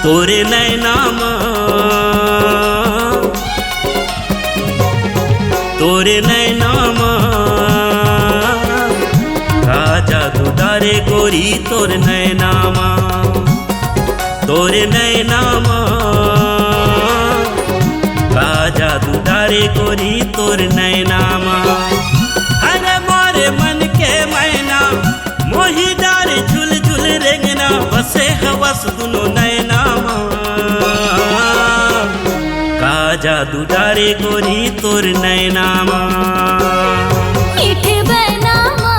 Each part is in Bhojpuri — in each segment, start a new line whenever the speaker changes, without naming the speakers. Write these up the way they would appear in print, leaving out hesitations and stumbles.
तोरे नैनामा तोरे नैनामा का जादू डारे गोरी तोरे नैनामा तोरे नैनामा का जादू डारे गोरी तोरे नैनामा। अरे मोरे मन के मैना मोही डारे झुल झुल रेंगना बसे हवस दुनो नैनामा का जादू डारे गोरी तोर नैनामा।
मीठे बैनामा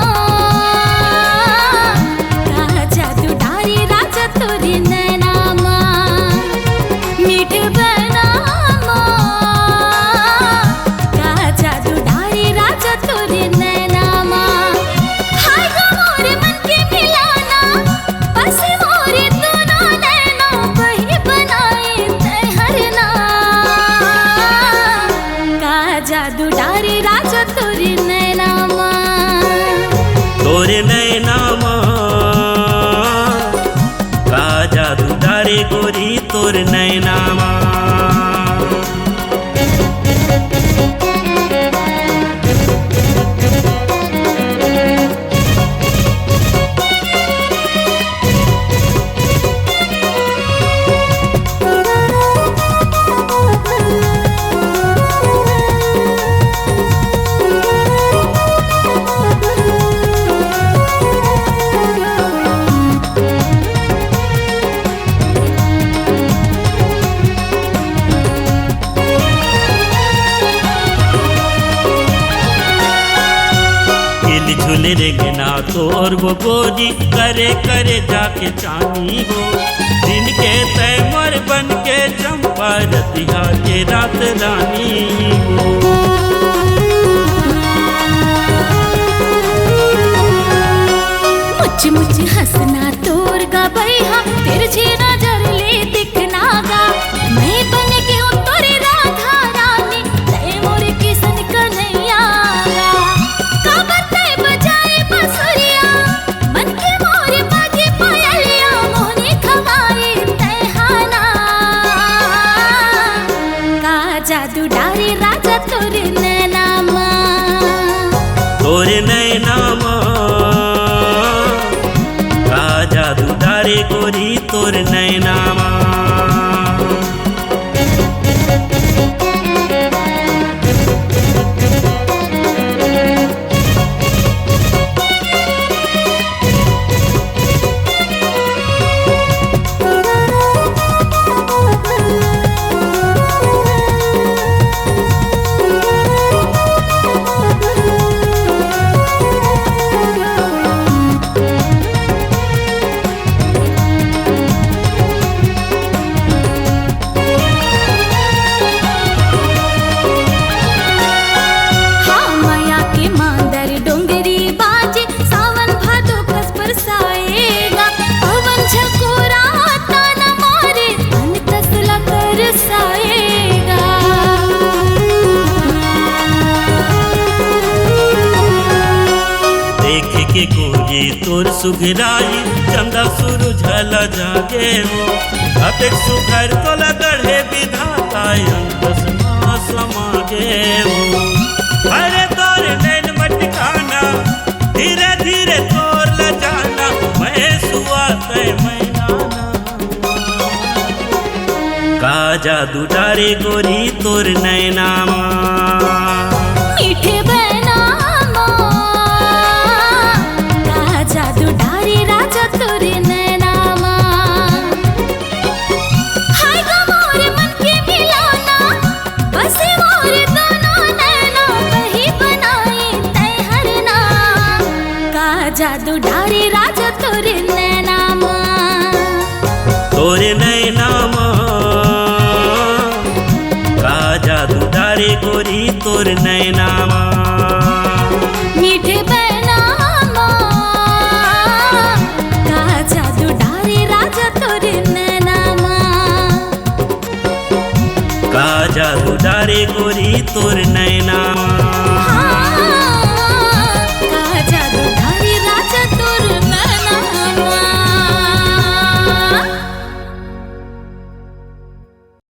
का जादू डारे राजा तोर नैनामा। मीठे बैनामा का जादू डारे राजा तोर नैनामा। हाय गो मोरे मन के मिलाना बस मोरे दोनों नैना वही बनाए तैहरना का जादू डारे राजा तोर नैनामा।
तोरे नैनामा का जादू डारे गोरी तोर नैनामा। झूले रेंगना तोर वो गोरी करे करे जाके चानी हो दिन के तैमर बन के चंपा रतिया के रात रानी हो।
मुझ मुझ हंसना तोर गा बैहा तिरछी नजर ले दिखना गा मैं बन के उतरे राधा रानी तय मोर किसन कन्हैया काबर तय बजाए बसुरिया मन के मोर बाजे पायलिया मोहनी खवाए तैहाना का जादू डारे राजा तोर नैनामा।
तोरे नैनामा का जादू डारे गोरी तोर नैनामा। के गोरी तोर सुघराई चंदा सुरु झला जागे हो अपेक सुघर तोला गढ़े विधाता अंगस ना समागे हो। अरे तोर नैन मटकाना धीरे धीरे तोर ल जाना मैं सुआ तय मैनाना का जादू डारे गोरी तोर नैनामा।
मीठे बैनामा का जादू डारे राजा तोर नैनामा। हाय गो मोरे मन के मिलाना बस मोरे दोनों नैना वही बनाए तैहरना का जादू डारे राजा तोर नैनामा।
तोरे नैनामा का जादू डारे गोरी तोर नैनामा।
मीठे बैनामा का जादू डारे राजा तोर नैनामा।
का जादू डारे गोरी तोर नैनामा।